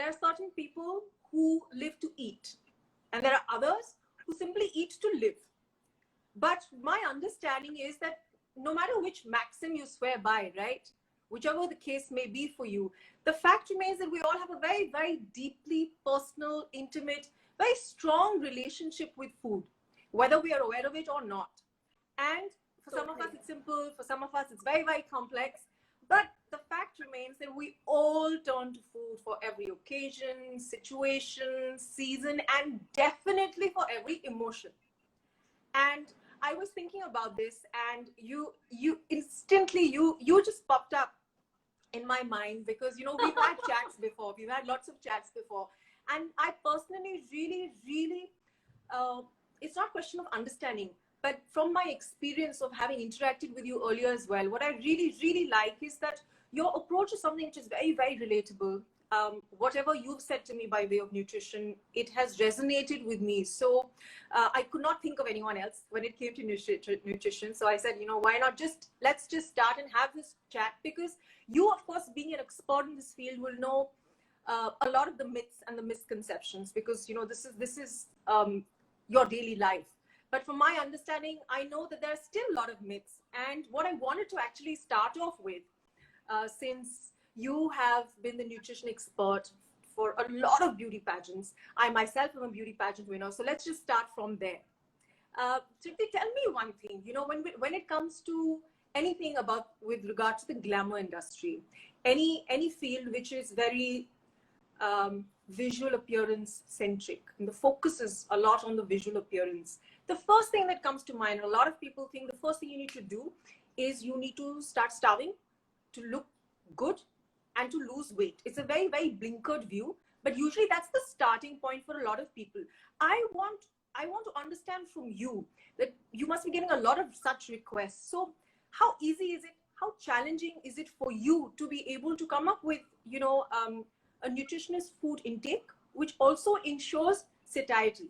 are certain people who live to eat, and there are others who simply eat to live. But my understanding is that no matter which maxim you swear by, right, whichever the case may be for you, the fact remains that we all have a very, very deeply personal, intimate, very strong relationship with food, whether we are aware of it or not. And for some of us, it's simple. For some of us, it's very, very complex. But the fact remains that we all turn to food for every occasion, situation, season, and definitely for every emotion. And I was thinking about this, and you instantly, you just popped up in my mind, because we've had chats before, we've had lots of chats before, and I personally really it's not a question of understanding, but from my experience of having interacted with you earlier as well, what I really like is that your approach is something which is very, very relatable. Whatever you've said to me by way of nutrition, it has resonated with me. So I could not think of anyone else when it came to nutrition. So I said, why not let's just start and have this chat, because you, of course, being an expert in this field, will know a lot of the myths and the misconceptions, because this is your daily life. But from my understanding, I know that there are still a lot of myths. And what I wanted to actually start off with, since you have been the nutrition expert for a lot of beauty pageants, I myself am a beauty pageant winner. So let's just start from there. Tripti, tell me one thing. When it comes to anything about with regard to the glamour industry, any field which is very visual appearance centric, and the focus is a lot on the visual appearance, the first thing that comes to mind, a lot of people think the first thing you need to do is you need to start starving to look good and to lose weight. It's a very, very blinkered view, but usually that's the starting point for a lot of people. I want to understand from you that you must be getting a lot of such requests. So how easy is it? How challenging is it for you to be able to come up with, a nutritionist food intake, which also ensures satiety?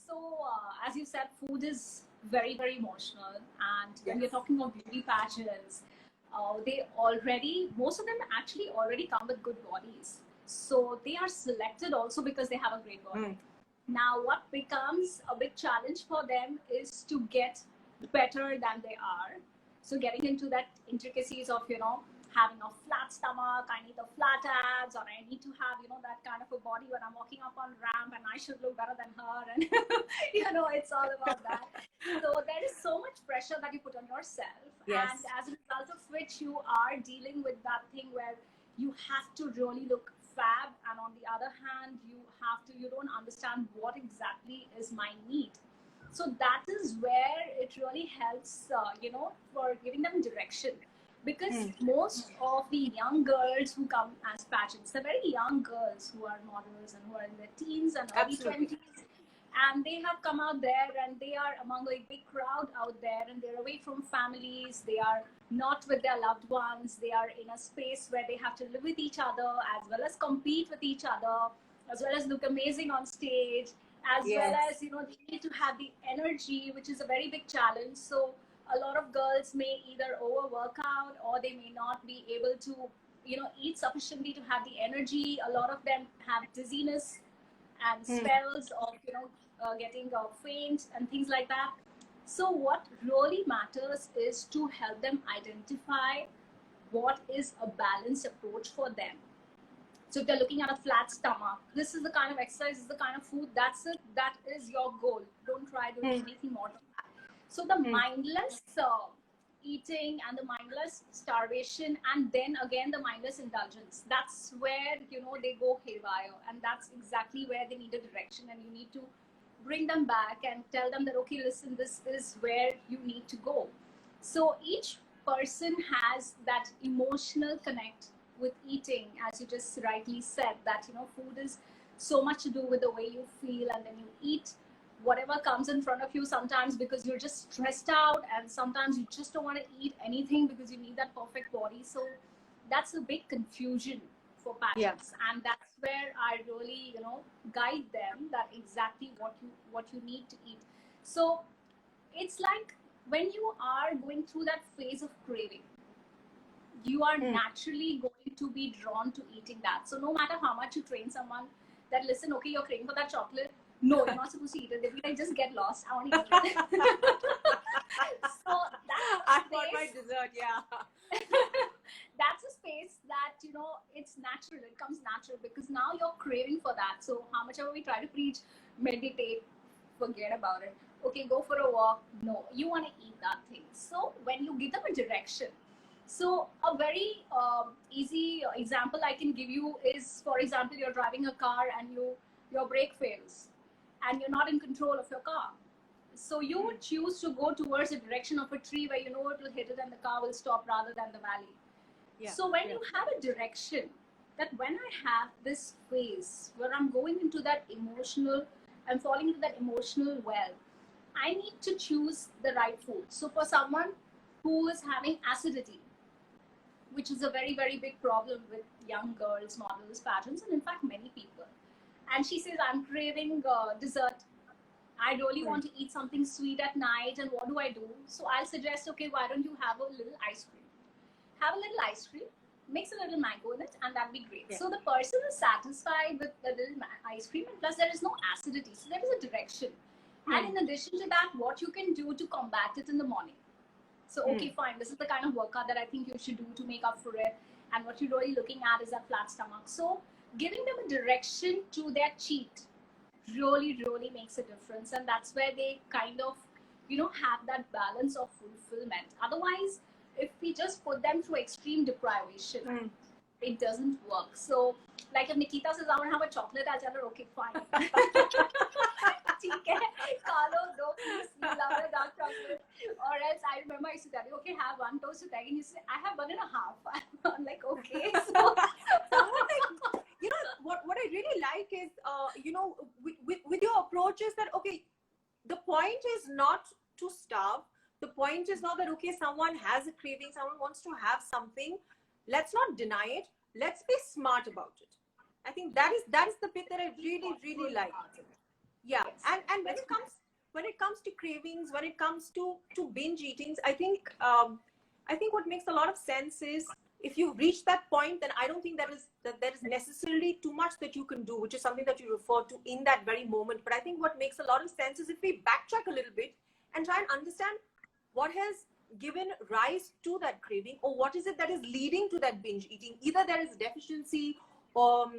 So, as you said, food is very, very emotional. And when you're talking about beauty pageants, most of them actually already come with good bodies. So they are selected also because they have a great body. Now, what becomes a big challenge for them is to get better than they are. So getting into that intricacies of, having a flat stomach, I need the flat abs, or I need to have, that kind of a body when I'm walking up on ramp, and I should look better than her. And, it's all about that. So there is so much pressure that you put on yourself. Yes. And as a result of which you are dealing with that thing where you have to really look fab. And on the other hand, you don't understand what exactly is my need. So that is where it really helps, for giving them direction. Because most of the young girls who come as pageants, they're very young girls who are models and who are in their teens and early 20s. And they have come out there and they are among a big crowd out there, and they're away from families. They are not with their loved ones. They are in a space where they have to live with each other, as well as compete with each other, as well as look amazing on stage, as well as, they need to have the energy, which is a very big challenge. So a lot of girls may either overwork out, or they may not be able to, eat sufficiently to have the energy. A lot of them have dizziness and spells of, getting faint and things like that. So what really matters is to help them identify what is a balanced approach for them. So if they're looking at a flat stomach, this is the kind of exercise, this is the kind of food, that's it, that is your goal. Don't try doing anything more than that. So the mindless eating and the mindless starvation, and then again the mindless indulgence, that's where, they go haywire. And that's exactly where they need a direction, and you need to bring them back and tell them that, okay, listen, this is where you need to go. So each person has that emotional connect with eating, as you just rightly said, that, food is so much to do with the way you feel, and then you eat whatever comes in front of you, sometimes because you're just stressed out, and sometimes you just don't want to eat anything because you need that perfect body. So that's a big confusion for pageants. And that's where I really, guide them that exactly what you need to eat. So it's like when you are going through that phase of craving, you are naturally going to be drawn to eating that. So no matter how much you train someone that, listen, okay, you're craving for that chocolate. No, you're not supposed to eat it. They'll be like, just get lost. I want to eat it. So I want my dessert, yeah. That's a space that, you know, it's natural. It comes natural because now you're craving for that. So how much ever we try to preach, meditate, forget about it. Okay, go for a walk. No, you want to eat that thing. So when you give them a direction, so a very easy example I can give you is, for example, you're driving a car and your brake fails and you're not in control of your car. So you would choose to go towards the direction of a tree where you know it will hit it and the car will stop rather than the valley. Yeah. So when you have a direction, that when I have this phase where I'm going into that emotional, I'm falling into that emotional well, I need to choose the right food. So for someone who is having acidity, which is a very, very big problem with young girls, models, pageants, and in fact many people. And she says, I'm craving dessert. I really want to eat something sweet at night, and what do I do? So I'll suggest, okay, why don't you have a little ice cream? Have a little ice cream, mix a little mango in it, and that'd be great. Yeah. So the person is satisfied with the little ice cream, and plus there is no acidity. So there is a direction. And in addition to that, what you can do to combat it in the morning. So, okay, fine. This is the kind of workout that I think you should do to make up for it. And what you're really looking at is that flat stomach. So giving them a direction to their cheat really, really makes a difference. And that's where they kind of, you know, have that balance of fulfillment. Otherwise, if we just put them through extreme deprivation, it doesn't work. So, like if Nikita says, I want to have a chocolate, I'll tell her, okay, fine. Carlo, no, please, you love a dark chocolate. Or else, I remember I used to tell you, okay, have one toast with egg. And you say, I have 1.5. I'm like, okay. So, you know, what I really like is, you know, with your approach is that, okay, the point is not to starve. The point is not that, okay, someone has a craving, someone wants to have something. Let's not deny it. Let's be smart about it. I think that is the bit that I really, really like. Yeah. Yes. And when it comes to cravings, when it comes to binge eatings, I think what makes a lot of sense is, if you reach that point, then I don't think that there is necessarily too much that you can do, which is something that you refer to in that very moment. But I think what makes a lot of sense is if we backtrack a little bit and try and understand what has given rise to that craving, or what is it that is leading to that binge eating. Either there is deficiency, or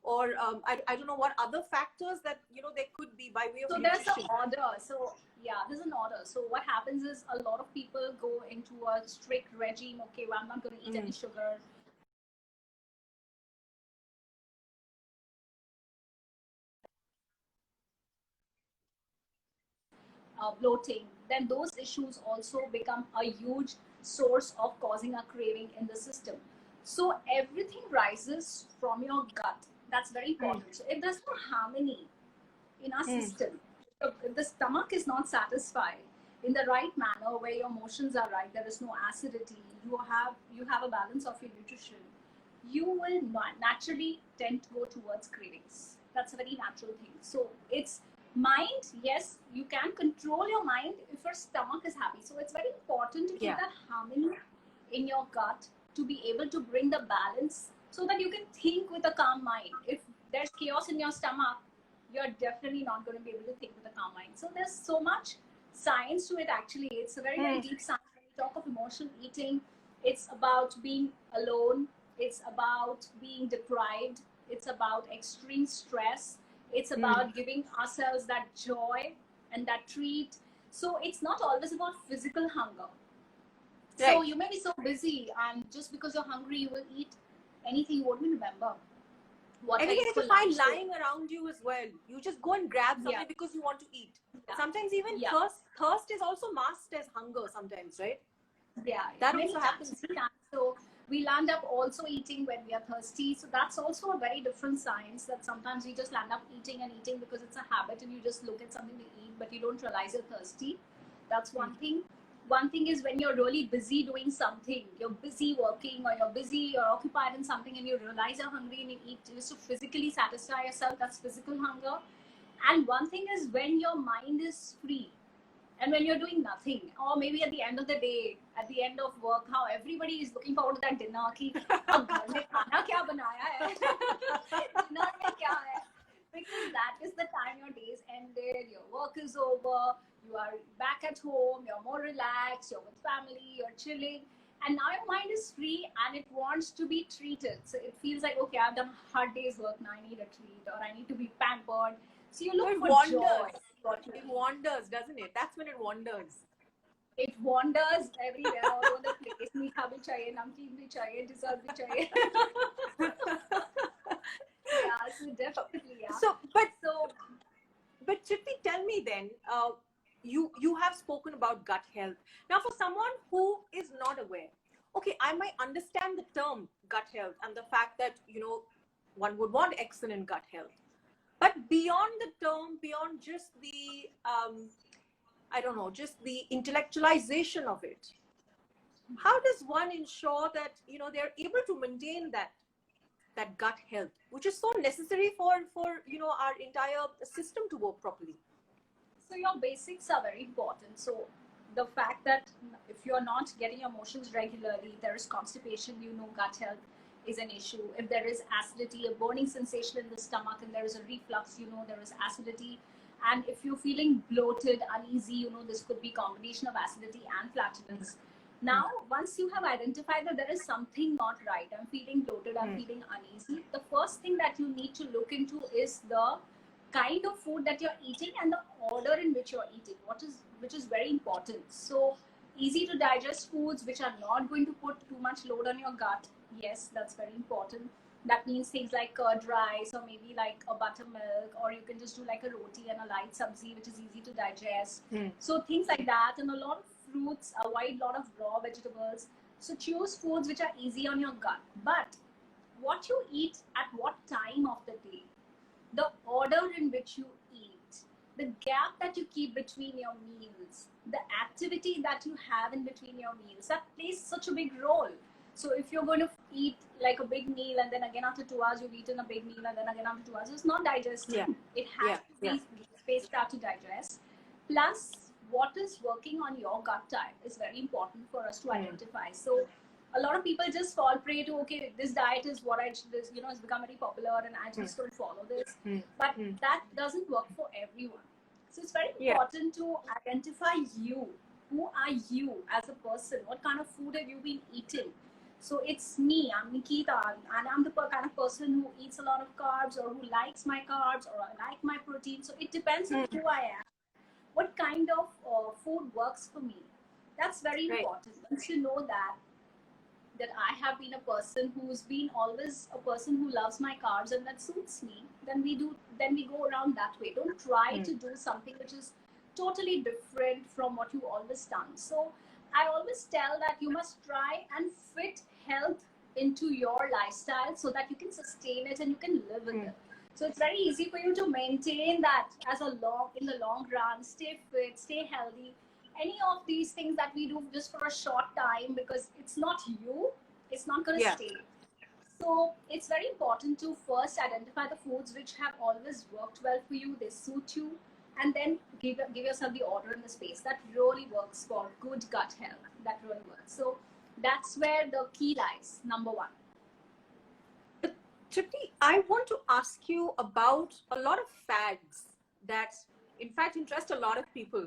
I don't know what other factors that, you know, there could be by way of nutrition. So there's an order. So yeah, there's an order. So what happens is a lot of people go into a strict regime. Okay, well, I'm not going to eat any sugar. Bloating, then those issues also become a huge source of causing a craving in the system. So everything rises from your gut. That's very important. So if there's no harmony in our system, if the stomach is not satisfied in the right manner, where your emotions are right, there is no acidity, you have a balance of your nutrition, you will not naturally tend to go towards cravings. That's a very natural thing. So it's mind, yes, you can control your mind if your stomach is happy. So it's very important to keep that harmony in your gut, to be able to bring the balance so that you can think with a calm mind. If there's chaos in your stomach, you're definitely not going to be able to think with a calm mind. So there's so much science to it, actually. It's a very, very deep science. When we talk of emotional eating, it's about being alone, it's about being deprived, it's about extreme stress, it's about giving ourselves that joy and that treat. So it's not always about physical hunger. Right. So you may be so busy, and just because you're hungry, you will eat anything you won't remember. And even if you find lying around you as well, you just go and grab something because you want to eat. Sometimes even thirst is also masked as hunger sometimes, right? Yeah, that also happens. So we land up also eating when we are thirsty. So that's also a very different science, that sometimes we just land up eating and eating because it's a habit, and you just look at something to eat, but you don't realize you're thirsty. That's one thing. One thing is when you're really busy doing something, you're busy working, or you're occupied in something, and you realize you're hungry and you eat just to physically satisfy yourself. That's physical hunger. And one thing is when your mind is free. And when you're doing nothing, or maybe at the end of the day, at the end of work, how everybody is looking forward to that dinner ki ab ghar mein khana kya banaya hai dinner mein kya hai, because that is the time your day is ended, your work is over, you are back at home, you're more relaxed, you're with family, you're chilling, and now your mind is free and it wants to be treated. So it feels like, okay, I've done a hard day's work, now I need a treat, or I need to be pampered. So you look It for joy. wanders. It wanders, doesn't it? That's when it wanders. It wanders everywhere, all over the place. मीठा भी चाहिए, नमकीन भी चाहिए, dessert भी चाहिए. Yeah, so definitely, yeah. But Tripti, tell me then, you have spoken about gut health. Now, for someone who is not aware, okay, I might understand the term gut health and the fact that, one would want excellent gut health. But beyond the term, beyond just the, I don't know, just the intellectualization of it, how does one ensure that, they're able to maintain that gut health, which is so necessary for our entire system to work properly? So your basics are very important. So the fact that if you're not getting your motions regularly, there is constipation, gut health is an issue. If there is acidity, a burning sensation in the stomach, and there is a reflux, there is acidity. And if you're feeling bloated, uneasy, this could be combination of acidity and flatulence. Now, once you have identified that there is something not right, I'm feeling bloated, I'm feeling uneasy, the first thing that you need to look into is the kind of food that you're eating and the order in which you're eating, which is very important. So easy to digest foods which are not going to put too much load on your gut. Yes, that's very important. That means things like curd rice, or maybe like a buttermilk, or you can just do like a roti and a light sabzi, which is easy to digest. So things like that, and a lot of fruits, avoid a lot of raw vegetables. So choose foods which are easy on your gut. But what you eat at what time of the day, the order in which you eat, the gap that you keep between your meals, the activity that you have in between your meals, that plays such a big role. So if you're going to eat like a big meal and then again after 2 hours you've eaten a big meal and then again after 2 hours, it's not digesting. It has to be spaced out to digest. Plus, what is working on your gut diet is very important for us to identify. So a lot of people just fall prey to, okay, this diet is what it's become very popular and I just don't follow this. But that doesn't work for everyone. So it's very important to identify you. Who are you as a person? What kind of food have you been eating? So it's me, I'm Nikita, and I'm the kind of person who eats a lot of carbs, or who likes my carbs, or I like my protein. So it depends on who I am. What kind of food works for me? That's very important. Once you know that I have been a person who's been always a person who loves my carbs and that suits me, then we go around that way. Don't try to do something which is totally different from what you always done. So I always tell that you must try and fit health into your lifestyle so that you can sustain it and you can live with it. So it's very easy for you to maintain that in the long run, stay fit, stay healthy. Any of these things that we do just for a short time, because it's not you, it's not going to stay. So it's very important to first identify the foods which have always worked well for you, they suit you, and then give yourself the order and the space. That really works for good gut health. That really works. So that's where the key lies, number one. Tripti, I want to ask you about a lot of fads that, in fact, interest a lot of people.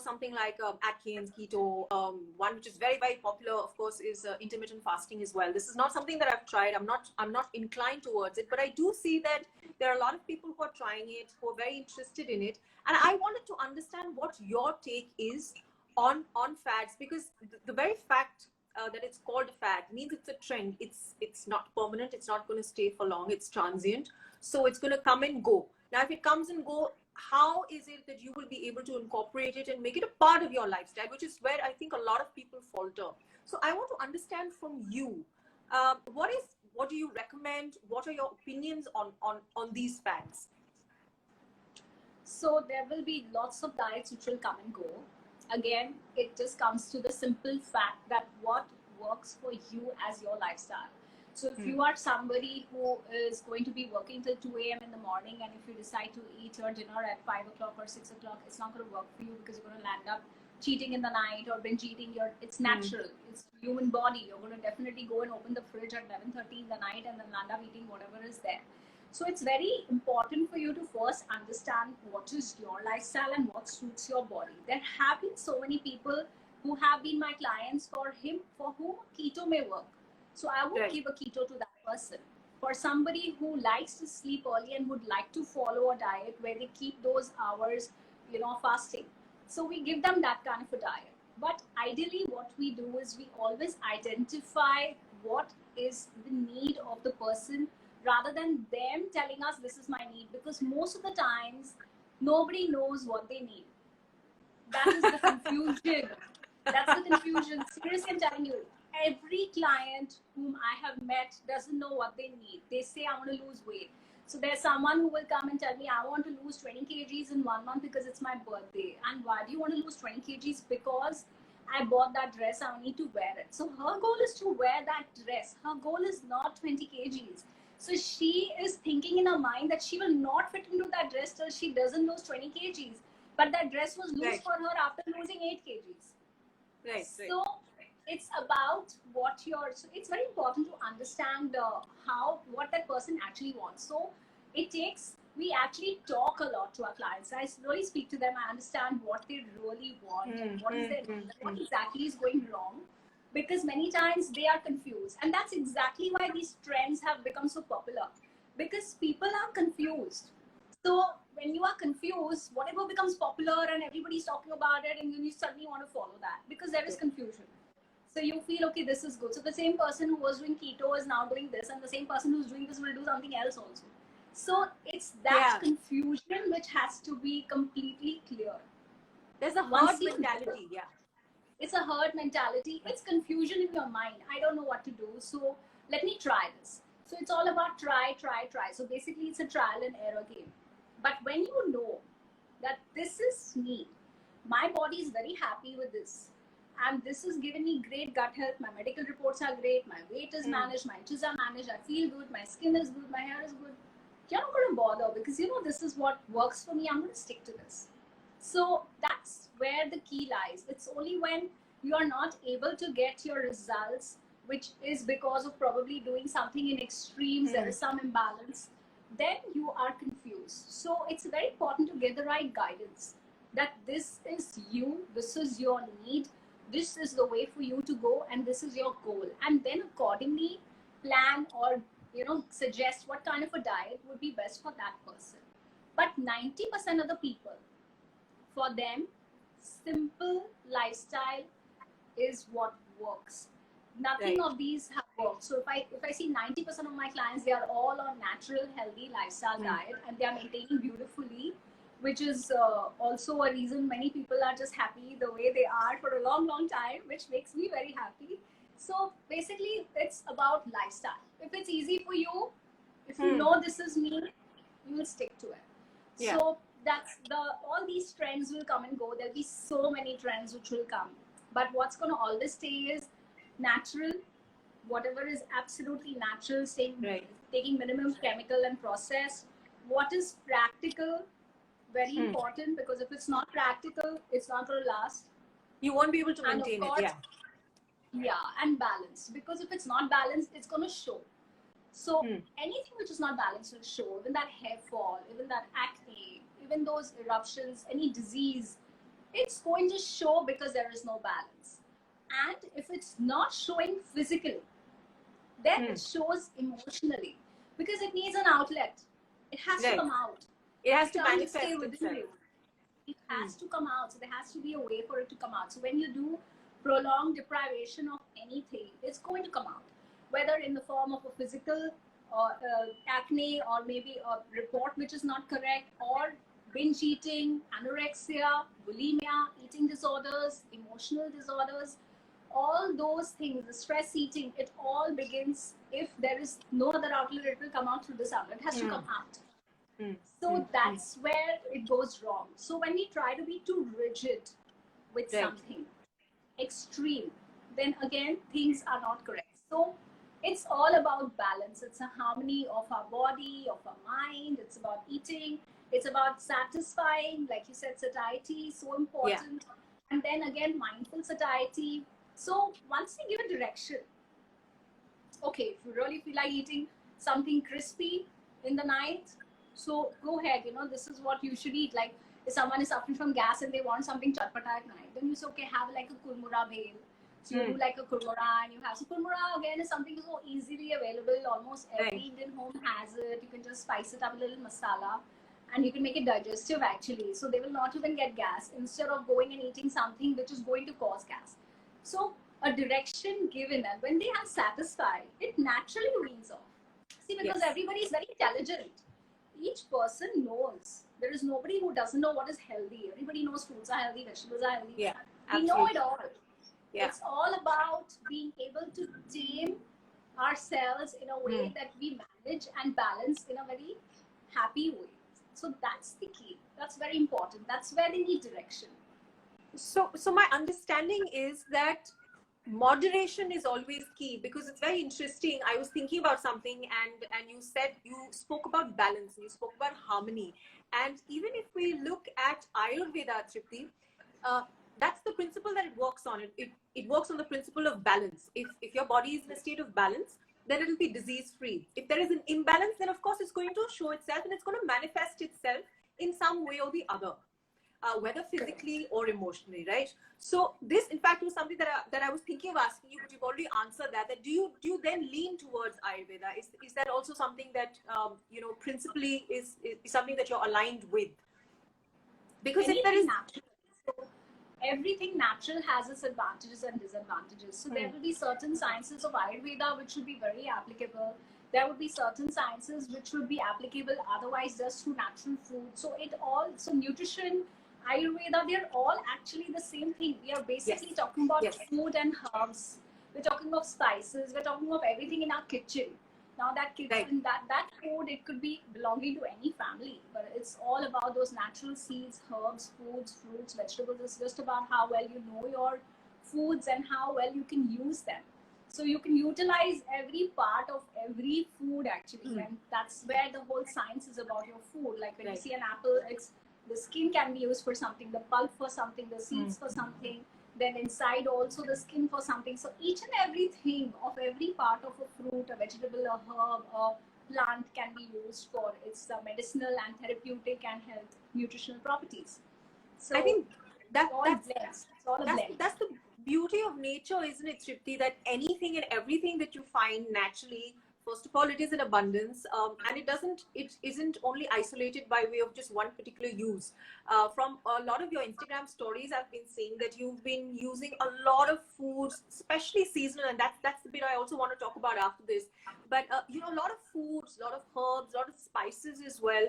Something like Atkins, keto. One which is very, very popular, of course, is intermittent fasting as well. This is not something that I've tried. I'm not inclined towards it, but I do see that there are a lot of people who are trying it, who are very interested in it. And I wanted to understand what your take is on fads, because the very fact that it's called a fad means it's a trend. It's not permanent. It's not going to stay for long. It's transient. So it's going to come and go. Now, if it comes and go, how is it that you will be able to incorporate it and make it a part of your lifestyle, which is where I think a lot of people falter. So I want to understand from you, what do you recommend? What are your opinions on these fads? So there will be lots of diets which will come and go. Again, it just comes to the simple fact that what works for you as your lifestyle. So if you are somebody who is going to be working till 2 a.m. in the morning, and if you decide to eat your dinner at 5 o'clock or 6 o'clock, it's not going to work for you, because you're going to land up cheating in the night or binge eating. It's natural. It's human body. You're going to definitely go and open the fridge at 11:30 in the night and then land up eating whatever is there. So it's very important for you to first understand what is your lifestyle and what suits your body. There have been so many people who have been my clients for whom keto may work. So I would give a keto to that person. For somebody who likes to sleep early and would like to follow a diet where they keep those hours, fasting. So we give them that kind of a diet. But ideally what we do is we always identify what is the need of the person, rather than them telling us this is my need, because most of the times nobody knows what they need. That is the confusion. That's the confusion. Seriously, I'm telling you, every client whom I have met doesn't know what they need. They say, I want to lose weight. So there's someone who will come and tell me, I want to lose 20 kgs in 1 month because it's my birthday. And why do you want to lose 20 kgs? Because I bought that dress, I need to wear it. So her goal is to wear that dress. Her goal is not 20 kgs. So she is thinking in her mind that she will not fit into that dress till she doesn't lose 20 kgs. But that dress was loose for her after losing 8 kgs. Right. So it's about so it's very important to understand what that person actually wants. So we actually talk a lot to our clients. I really speak to them. I understand what they really want and what exactly is going wrong, because many times they are confused. And that's exactly why these trends have become so popular, because people are confused. So when you are confused, whatever becomes popular and everybody's talking about it, and then you suddenly want to follow that because there is confusion. So you feel, okay, this is good. So the same person who was doing keto is now doing this, and the same person who's doing this will do something else also. So it's that confusion which has to be completely clear. There's a herd mentality, It's a herd mentality. It's confusion in your mind. I don't know what to do, so let me try this. So it's all about try. So basically it's a trial and error game. But when you know that this is me, my body is very happy with this, and this is giving me great gut health, my medical reports are great, my weight is managed, my inches are managed, I feel good, my skin is good, my hair is good, you're not going to bother, because this is what works for me. I'm going to stick to this. So that's where the key lies. It's only when you are not able to get your results, which is because of probably doing something in extremes, there is some imbalance, then you are confused. So it's very important to get the right guidance, that this is you, this is your need, this is the way for you to go, and this is your goal. And then accordingly plan or suggest what kind of a diet would be best for that person. But 90% of the people, for them, simple lifestyle is what works. Nothing of these have worked. So if I see 90% of my clients, they are all on natural, healthy lifestyle diet, and they are maintaining beautifully, which is also a reason many people are just happy the way they are for a long, long time, which makes me very happy. So basically, it's about lifestyle. If it's easy for you, if you know this is me, you will stick to it. So that's all these trends will come and go. There'll be so many trends which will come. But what's going to always stay is natural. Whatever is absolutely natural, taking minimum chemical and processed. What is practical, very important, because if it's not practical, it's not going to last. You won't be able to maintain it. And balance, because if it's not balanced, it's going to show. So anything which is not balanced will show. Even that hair fall, even that acne, even those eruptions, any disease, it's going to show because there is no balance. And if it's not showing physically, then it shows emotionally, because it needs an outlet. It has to come out. It has to manifest itself. It has to come out. So there has to be a way for it to come out. So when you do prolonged deprivation of anything, it's going to come out, whether in the form of a physical acne, or maybe a report which is not correct, or binge eating, anorexia, bulimia, eating disorders, emotional disorders, all those things, the stress eating, it all begins, if there is no other outlet, it will come out through this outlet. It has to come out. So that's where it goes wrong. So when we try to be too rigid with something extreme, then again things are not correct. So It's all about balance. It's a harmony of our body, of our mind. It's about eating. It's about satisfying, like you said, satiety, so Yeah. important. And then again, mindful satiety. So once we give a direction, okay, if you really feel like eating something crispy in the night, so go ahead. This is what you should eat. Like if someone is suffering from gas and they want something chatpata at night, then you say, okay, have like a kurmura bhel. So you do like a kurmura and you have. So kurmura again is something so easily available. Almost every Indian home has it. You can just spice it up a little masala and you can make it digestive actually. So they will not even get gas instead of going and eating something which is going to cause gas. So a direction given, and when they are satisfied, it naturally weans off. See, because Yes. everybody is very intelligent. Each person knows. There is nobody who doesn't know what is healthy. Everybody knows fruits are healthy, vegetables are healthy. Yeah. We know Absolutely. it all. Yeah. It's all about being able to tame ourselves in a way that we manage and balance in a very happy way. So that's the key. That's very important. That's where they need direction. So my understanding is that moderation is always key, because it's very interesting. I was thinking about something, and you said, you spoke about balance, you spoke about harmony. And even if we look at Ayurveda, Tripti, that's the principle that it works on. It works on the principle of balance. If your body is in a state of balance, then it'll be disease free. If there is an imbalance, then of course it's going to show itself, and it's going to manifest itself in some way or the other. Whether physically or emotionally, right? So this, in fact, was something that I was thinking of asking you, but you've already answered that. That do you then lean towards Ayurveda? Is that also something that principally is something that you're aligned with? Because if there is natural, so everything natural has its advantages and disadvantages. So there will be certain sciences of Ayurveda which should be very applicable. There would be certain sciences which would be applicable otherwise just through natural food. So nutrition, Ayurveda, they're all actually the same thing. We are basically talking about food and herbs. We're talking of spices. We're talking of everything in our kitchen. Now that kitchen, that food, it could be belonging to any family, but it's all about those natural seeds, herbs, foods, fruits, vegetables. It's just about how well you know your foods and how well you can use them. So you can utilize every part of every food actually, and that's where the whole science is about your food. Like when you see an apple, the skin can be used for something, the pulp for something, the seeds for something, then inside also the skin for something. So each and everything of every part of a fruit, a vegetable, a herb, a plant can be used for its medicinal and therapeutic and health nutritional properties. So I think that's all a blend. That's the beauty of nature, isn't it, Tripti? That anything and everything that you find naturally, first of all, it is in abundance, and it isn't only isolated by way of just one particular use. From a lot of your Instagram stories, I've been seeing that you've been using a lot of foods, especially seasonal, and that's the bit I also want to talk about after this. But a lot of foods, a lot of herbs, a lot of spices as well,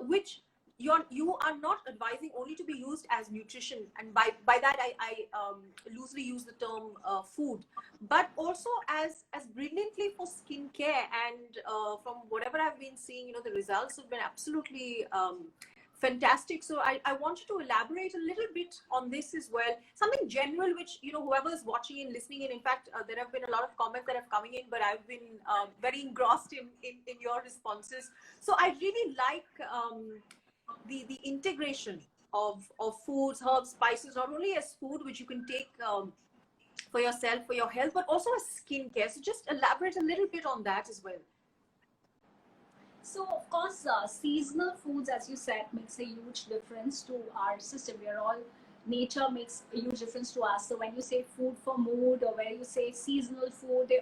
which you are not advising only to be used as nutrition, and by that I loosely use the term food, but also as brilliantly for skincare. And from whatever I've been seeing, the results have been absolutely fantastic. So I want you to elaborate a little bit on this as well, something general which whoever is watching and listening. And in fact, there have been a lot of comments that have coming in, but I've been very engrossed in your responses. So I really like the integration of foods, herbs, spices, not only as food which you can take for yourself, for your health, but also as skincare. So just elaborate a little bit on that as well. So of course, seasonal foods, as you said, makes a huge difference to our system. We are all, nature makes a huge difference to us. So when you say food for mood, or where you say seasonal food,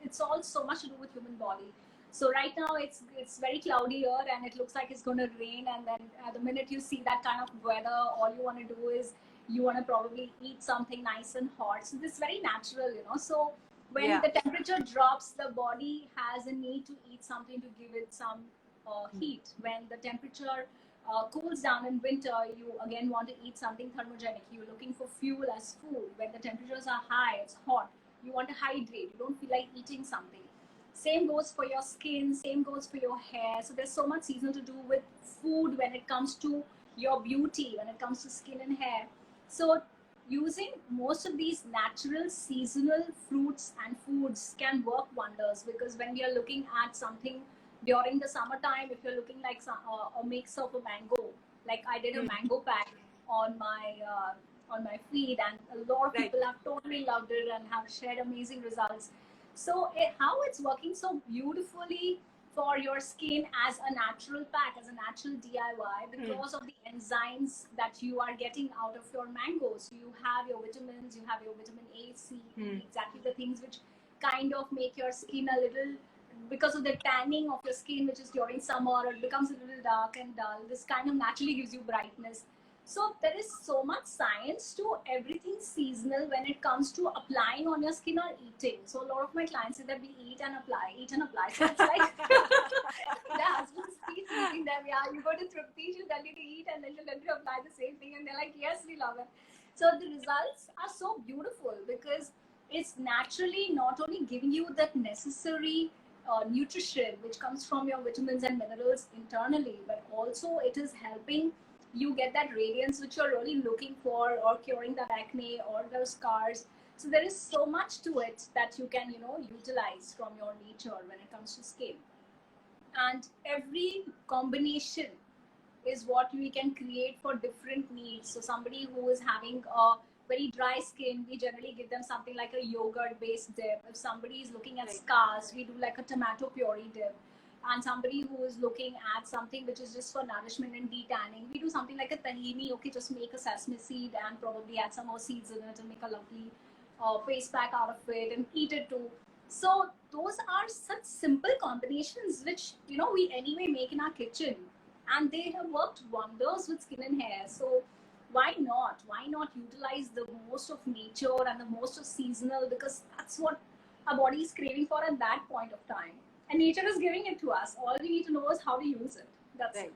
it's all so much to do with human body. So right now it's very cloudy here, and it looks like it's going to rain. And then the minute you see that kind of weather, all you want to do is you want to probably eat something nice and hot. So this is very natural. So when the temperature drops, the body has a need to eat something to give it some heat. When the temperature cools down in winter, you again want to eat something thermogenic. You're looking for fuel as food. When the temperatures are high, it's hot, you want to hydrate. You don't feel like eating something. Same goes for your skin, same goes for your hair. So there's so much seasonal to do with food when it comes to your beauty, when it comes to skin and hair. So using most of these natural seasonal fruits and foods can work wonders, because when we are looking at something during the summertime, if you're looking like a mix of a mango, like I did a mango pack on my feed, and a lot of people have totally loved it and have shared amazing results. So how it's working so beautifully for your skin as a natural pack, as a natural DIY, because of the enzymes that you are getting out of your mangoes. You have your vitamins, you have your vitamin A, C, exactly the things which kind of make your skin a little, because of the tanning of your skin, which is during summer, it becomes a little dark and dull. This kind of naturally gives you brightness. So there is so much science to everything seasonal when it comes to applying on your skin or eating. So a lot of my clients say that we eat and apply, eat and apply. So it's like the husband keeps eating them. Yeah, you go to Tripti, she'll tell you to eat and then she'll tell you to apply the same thing. And they're like, yes, we love it. So the results are so beautiful because it's naturally not only giving you that necessary nutrition which comes from your vitamins and minerals internally, but also it is helping you get that radiance which you're really looking for, or curing that acne or those scars. So there is so much to it that you can, utilize from your nature when it comes to skin. And every combination is what we can create for different needs. So somebody who is having a very dry skin, we generally give them something like a yogurt based dip. If somebody is looking at scars, we do like a tomato puree dip. And somebody who is looking at something which is just for nourishment and detanning, we do something like a tahini. Okay, just make a sesame seed and probably add some more seeds in it and make a lovely face pack out of it and eat it too. So those are such simple combinations which we anyway make in our kitchen, and they have worked wonders with skin and hair. So why not? Why not utilize the most of nature and the most of seasonal, because that's what our body is craving for at that point of time. And nature is giving it to us. All we need to know is how to use it. That's it.